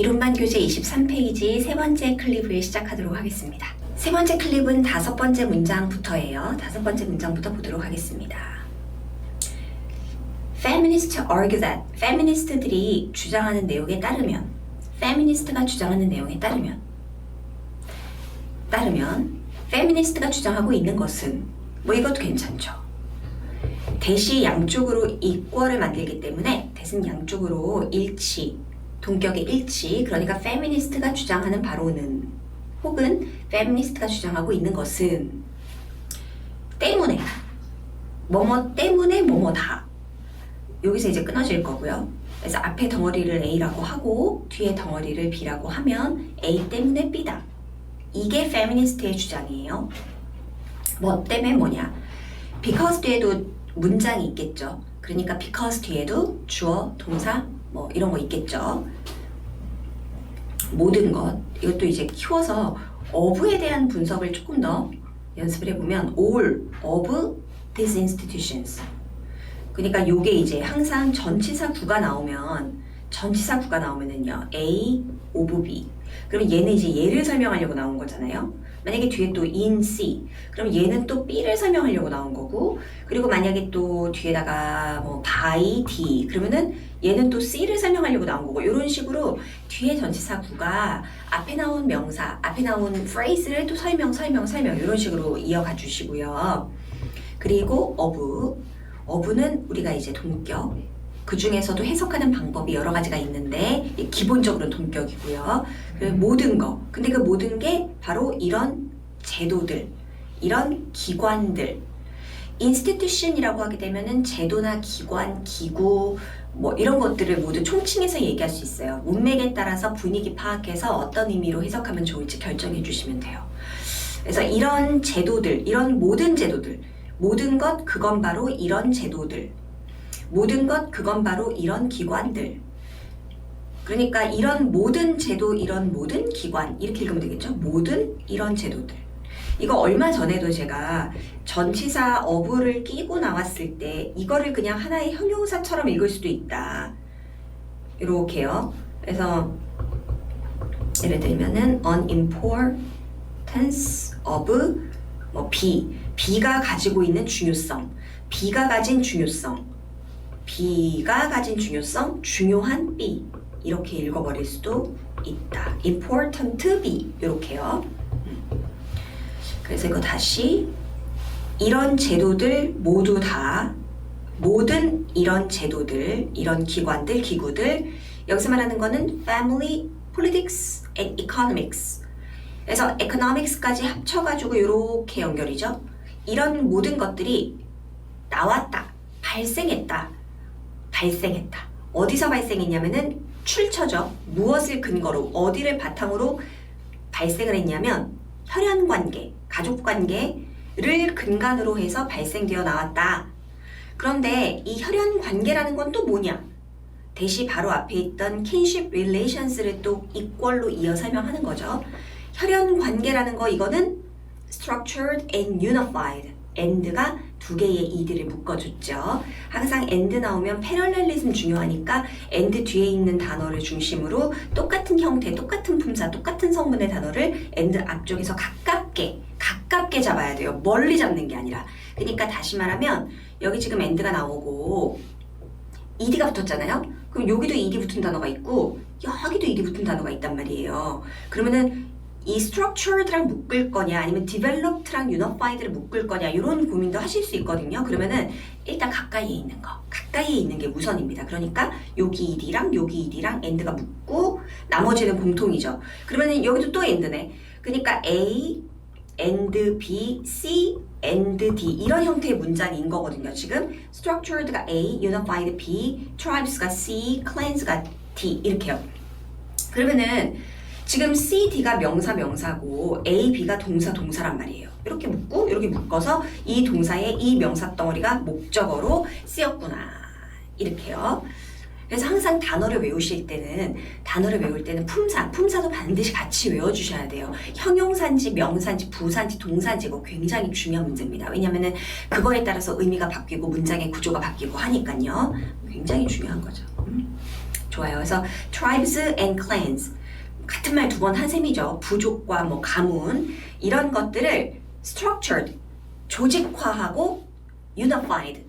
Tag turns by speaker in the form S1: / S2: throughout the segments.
S1: 이론만 교재 23페이지 세 번째 클립을 시작하도록 하겠습니다. 세 번째 클립은 다섯 번째 문장부터예요. 다섯 번째 문장부터 보도록 하겠습니다. Feminists argue that feminist들이 주장하는 내용에 따르면 feminist가 주장하는 내용에 따르면 feminist가 주장하고 있는 것은 뭐 이것도 괜찮죠. 대시 양쪽으로 equal을 만들기 때문에 대신 양쪽으로 일치, 동격의 일치, 그러니까 feminist가 주장하는 바로는 혹은 feminist가 주장하고 있는 것은 때문에 뭐뭐 때문에 뭐뭐다. 여기서 이제 끊어질 거고요. 그래서 앞에 덩어리를 A라고 하고 뒤에 덩어리를 B라고 하면 A 때문에 B다. 이게 feminist의 주장이에요. 뭐 때문에 뭐냐? because 뒤에도 문장이 있겠죠. 그러니까 because 뒤에도 주어, 동사 뭐 이런 거 있겠죠. 모든 것. 이것도 이제 키워서 of에 대한 분석을 조금 더 연습을 해보면 all of these institutions. 그러니까 요게 이제 항상 전치사 구가 나오면은요 A, of B. 그러면 얘는 이제 얘를 설명하려고 나온 거잖아요. 만약에 뒤에 또 in C, 그럼 얘는 또 B를 설명하려고 나온 거고, 그리고 만약에 또 뒤에다가 뭐 by D, 그러면은 얘는 또 C를 설명하려고 나온 거고, 이런 식으로 뒤에 전치사 구가 앞에 나온 명사, 앞에 나온 phrase를 또 설명 이런 식으로 이어가 주시고요. 그리고 of는 우리가 이제 동격, 그 중에서도 해석하는 방법이 여러 가지가 있는데 기본적으로는 동격이고요. 모든 거. 근데 그 모든 게 바로 이런 제도들, 이런 기관들. institution이라고 하게 되면은 제도나 기관, 기구 뭐 이런 것들을 모두 총칭해서 얘기할 수 있어요. 문맥에 따라서 분위기 파악해서 어떤 의미로 해석하면 좋을지 결정해 주시면 돼요. 그래서 이런 제도들, 이런 모든 제도들, 모든 것 그건 바로 이런 제도들, 모든 것 그건 바로 이런 기관들. 그러니까 이런 모든 제도, 이런 모든 기관 이렇게 읽으면 되겠죠. 모든 이런 제도들. 이거 얼마 전에도 제가 전치사 of를 끼고 나왔을 때 이거를 그냥 하나의 형용사처럼 읽을 수도 있다. 이렇게요. 그래서 예를 들면은 unimportance of 뭐 B가 가지고 있는 중요성, B가 가진 중요성, 중요한 B 이렇게 읽어버릴 수도 있다. important B 이렇게요. 그래서 이거 다시 이런 제도들 모두 다 모든 이런 제도들, 이런 기관들, 기구들 여기서 말하는 거는 family, politics, and economics. 그래서 economics까지 합쳐가지고 이렇게 연결이죠. 이런 모든 것들이 나왔다, 발생했다. 어디서 발생했냐면은 출처죠. 무엇을 근거로, 어디를 바탕으로 발생을 했냐면 혈연관계, 가족관계를 근간으로 해서 발생되어 나왔다. 그런데 이 혈연관계라는 건 또 뭐냐? 대시 바로 앞에 있던 kinship relations를 또 equal로 이어 설명하는 거죠. 혈연관계라는 거 이거는 structured and unified. and가 두 개의 이들을 묶어줬죠. 항상 and 나오면 패러렐리즘 중요하니까 and 뒤에 있는 단어를 중심으로 똑같은 형태, 똑같은 품사, 똑같은 성분의 단어를 and 앞쪽에서 가깝게 잡아야 돼요. 멀리 잡는 게 아니라. 그러니까 다시 말하면 여기 지금 and가 나오고 ed가 붙었잖아요. 그럼 여기도 ed 붙은 단어가 있고 여기도 ed 붙은 단어가 있단 말이에요. 그러면은 이 structured랑 묶을 거냐 아니면 developed랑 unified를 묶을 거냐 이런 고민도 하실 수 있거든요. 그러면은 일단 가까이에 있는 게 우선입니다. 그러니까 여기 ed랑 and가 묶고 나머지는 공통이죠. 그러면은 여기도 또 and네. 그러니까 A, and B, C, and D 이런 형태의 문장인 거거든요. 지금 structured가 A, unified B, tribes가 C, clans가 D 이렇게요. 그러면은 지금 C, D가 명사고 A, B가 동사란 말이에요. 이렇게 묶고 이렇게 묶어서 이 동사의 이 명사 덩어리가 목적어로 쓰였구나. 이렇게요. 그래서 항상 단어를 외울 때는 품사도 반드시 같이 외워주셔야 돼요. 형용사인지 명사인지 부사인지 동사인지 이거 굉장히 중요한 문제입니다. 왜냐면은 그거에 따라서 의미가 바뀌고 문장의 구조가 바뀌고 하니까요. 굉장히 중요한 거죠. 좋아요. 그래서 tribes and clans 같은 말 두 번 한 셈이죠. 부족과 뭐 가문 이런 것들을 structured 조직화하고 unified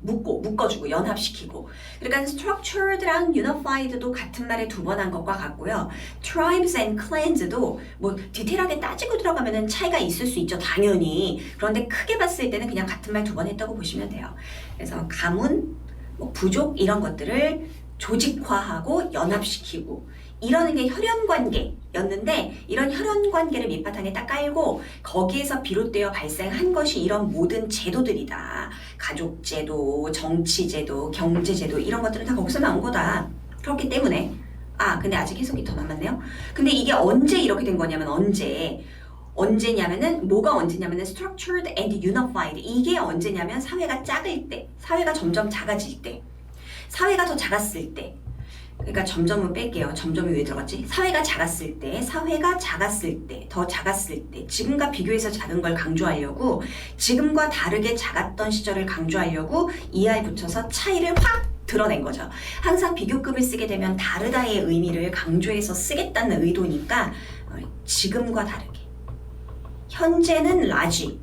S1: 묶어주고 연합시키고 그러니까 structured랑 unified도 같은 말에 두 번 한 것과 같고요. tribes and clans도 뭐 디테일하게 따지고 들어가면은 차이가 있을 수 있죠. 당연히. 그런데 크게 봤을 때는 그냥 같은 말 두 번 했다고 보시면 돼요. 그래서 가문, 뭐 부족 이런 것들을 조직화하고 연합시키고 이러는 게 혈연관계였는데 이런 혈연관계를 밑바탕에 딱 깔고 거기에서 비롯되어 발생한 것이 이런 모든 제도들이다. 가족제도, 정치제도, 경제제도 이런 것들은 다 거기서 나온 거다. 그렇기 때문에 근데 아직 해석이 더 남았네요. 근데 이게 언제 이렇게 된 거냐면 언제냐면은 뭐가 언제냐면은 structured and unified 이게 언제냐면 사회가 작을 때, 사회가 점점 작아질 때, 사회가 더 작았을 때 그러니까 점점은 뺄게요. 점점이 왜 들어갔지? 사회가 작았을 때, 더 작았을 때, 지금과 비교해서 작은 걸 강조하려고, 지금과 다르게 작았던 시절을 강조하려고 ER 붙여서 차이를 확 드러낸 거죠. 항상 비교급을 쓰게 되면 다르다의 의미를 강조해서 쓰겠다는 의도니까 지금과 다르게. 현재는 라지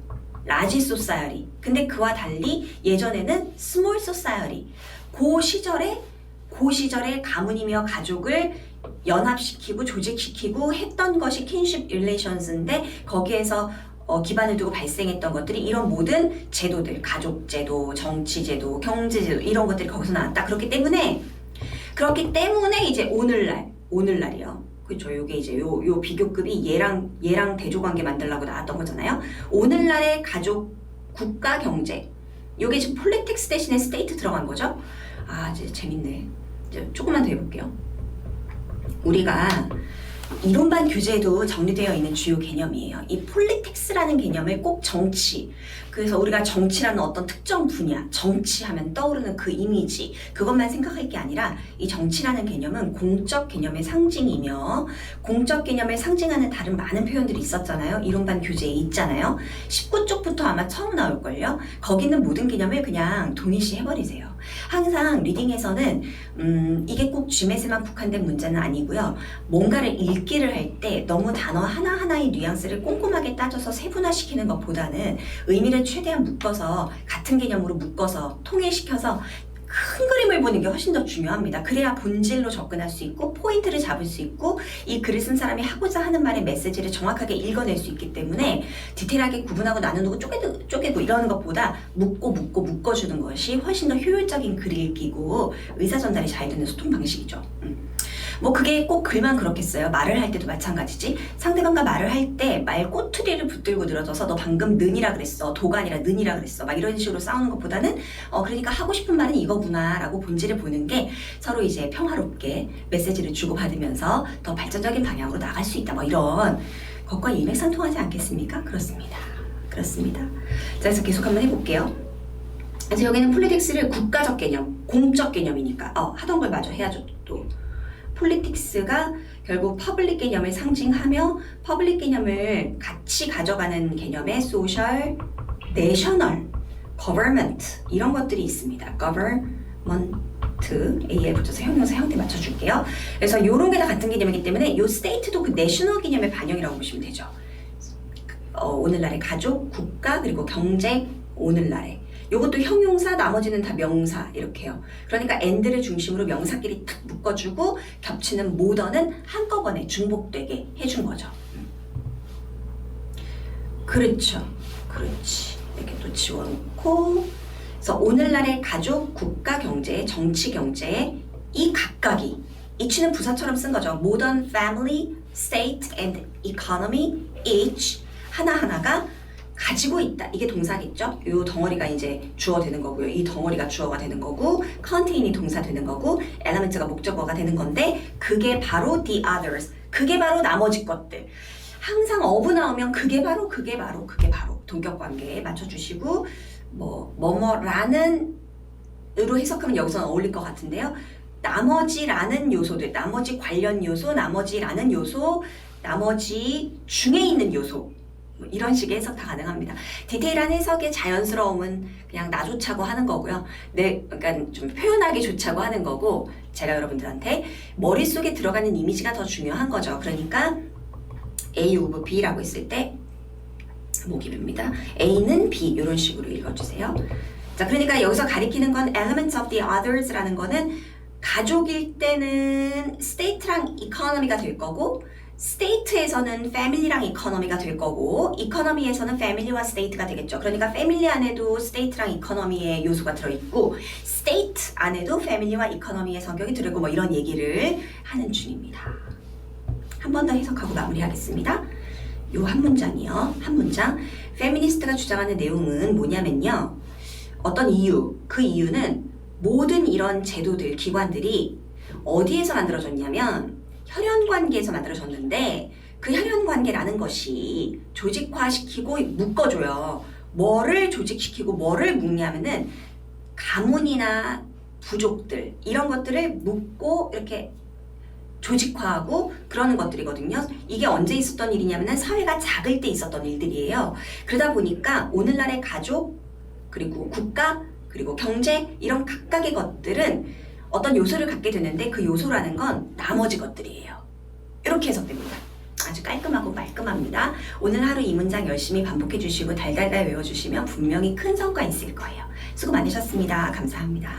S1: 소사이어리. 근데 그와 달리 예전에는 스몰 소사이어리. 그 시절에 가문이며 가족을 연합시키고 조직시키고 했던 것이 킨십 릴레이션스인데 거기에서 기반을 두고 발생했던 것들이 이런 모든 제도들, 가족제도, 정치제도, 경제제도 이런 것들이 거기서 나왔다. 그렇기 때문에 이제 오늘날이요. 그렇죠. 요게 이제 요 비교급이 얘랑 대조관계 만들려고 나왔던 거잖아요. 오늘날의 가족, 국가, 경제. 요게 지금 politics 대신에 state 들어간 거죠. 이제 재밌네. 이제 조금만 더 해볼게요. 우리가 이론반 교재에도 정리되어 있는 주요 개념이에요. 이 폴리틱스라는 개념을 꼭 그래서 우리가 정치라는 어떤 특정 분야, 정치하면 떠오르는 그 이미지, 그것만 생각할 게 아니라 이 정치라는 개념은 공적 개념의 상징이며 공적 개념을 상징하는 다른 많은 표현들이 있었잖아요. 이론반 교재에 있잖아요. 19쪽부터 아마 처음 나올걸요. 거기 있는 모든 개념을 그냥 동일시 해버리세요. 항상 리딩에서는 이게 꼭 GMAT에만 국한된 문제는 아니고요. 뭔가를 읽기를 할 때 너무 단어 하나하나의 뉘앙스를 꼼꼼하게 따져서 세분화시키는 것보다는 의미를 최대한 묶어서 같은 개념으로 묶어서 통일시켜서 큰 그림을 보는 게 훨씬 더 중요합니다. 그래야 본질로 접근할 수 있고 포인트를 잡을 수 있고 이 글을 쓴 사람이 하고자 하는 말의 메시지를 정확하게 읽어낼 수 있기 때문에 디테일하게 구분하고 나누고 쪼개고 이러는 것보다 묶어주는 것이 훨씬 더 효율적인 글 읽기고 의사 전달이 잘 되는 소통 방식이죠. 뭐 그게 꼭 글만 그렇겠어요. 말을 할 때도 마찬가지지. 상대방과 말을 할 때 말 꼬투리를 붙들고 늘어져서 너 방금 는이라 그랬어. 도가 아니라 는이라 그랬어. 막 이런 식으로 싸우는 것보다는 그러니까 하고 싶은 말은 이거구나 라고 본질을 보는 게 서로 이제 평화롭게 메시지를 주고받으면서 더 발전적인 방향으로 나갈 수 있다. 뭐 이런 것과 일맥상통하지 않겠습니까? 그렇습니다. 자, 그래서 계속 한번 해볼게요. 그래서 여기는 폴리틱스를 국가적 개념, 공적 개념이니까 하던 걸 마저 해야죠. 또 폴리틱스가 결국 퍼블릭 개념을 상징하며 퍼블릭 개념을 같이 가져가는 개념의 social, national, government 이런 것들이 있습니다. government A에 붙여서 형용사 형태 맞춰줄게요. 그래서 이런 게 다 같은 개념이기 때문에 이 state도 그 national 개념의 반영이라고 보시면 되죠. 오늘날의 가족, 국가 그리고 경제 오늘날의 요것도 형용사, 나머지는 다 명사 이렇게요. 그러니까 and를 중심으로 명사끼리 탁 묶어주고 겹치는 모던은 한꺼번에 중복되게 해준 거죠. 그렇지. 이렇게 또 지워놓고 그래서 오늘날의 가족, 국가, 경제, 정치, 경제 이 각각이 each는 부사처럼 쓴 거죠. modern family, state and economy each 하나하나가 가지고 있다. 이게 동사겠죠? 이 덩어리가 이제 주어 되는 거고요. 이 덩어리가 주어가 되는 거고 contain이 동사 되는 거고 element가 목적어가 되는 건데 그게 바로 the others. 그게 바로 나머지 것들. 항상 of 나오면 그게 바로 동격 관계에 맞춰주시고 뭐라는 으로 해석하면 여기서는 어울릴 것 같은데요. 나머지라는 요소들, 나머지 관련 요소, 나머지라는 요소, 나머지 중에 있는 요소 뭐 이런 식의 해석 다 가능합니다. 디테일한 해석의 자연스러움은 그냥 나조차고 하는 거고요. 그러니까 좀 표현하기 좋자고 하는 거고, 제가 여러분들한테 머릿속에 들어가는 이미지가 더 중요한 거죠. 그러니까 A of B라고 했을 때 모기입니다. A는 B 이런 식으로 읽어주세요. 자, 그러니까 여기서 가리키는 건 elements of the others라는 거는 가족일 때는 state랑 economy가 될 거고, state에서는 family랑 economy가 될 거고, economy에서는 family와 state가 되겠죠. 그러니까 family 안에도 state랑 economy의 요소가 들어있고, state 안에도 family와 economy의 성격이 들어있고, 뭐 이런 얘기를 하는 중입니다. 한 번 더 해석하고 마무리하겠습니다. 요 한 문장이요. 한 문장. 페미니스트가 주장하는 내용은 뭐냐면요. 어떤 이유, 그 이유는 모든 이런 제도들, 기관들이 어디에서 만들어졌냐면 혈연관계에서 만들어졌는데, 그 혈연관계라는 것이 조직화시키고 묶어줘요. 뭐를 조직시키고 뭐를 묶냐면은 가문이나 부족들, 이런 것들을 묶고 이렇게 조직화하고 그러는 것들이거든요. 이게 언제 있었던 일이냐면 사회가 작을 때 있었던 일들이에요. 그러다 보니까 오늘날의 가족, 그리고 국가, 그리고 경제, 이런 각각의 것들은 어떤 요소를 갖게 되는데, 그 요소라는 건 나머지 것들이에요. 이렇게 해석됩니다. 아주 깔끔하고 말끔합니다. 오늘 하루 이 문장 열심히 반복해 주시고 달달달 외워주시면 분명히 큰 성과 있을 거예요. 수고 많으셨습니다. 감사합니다.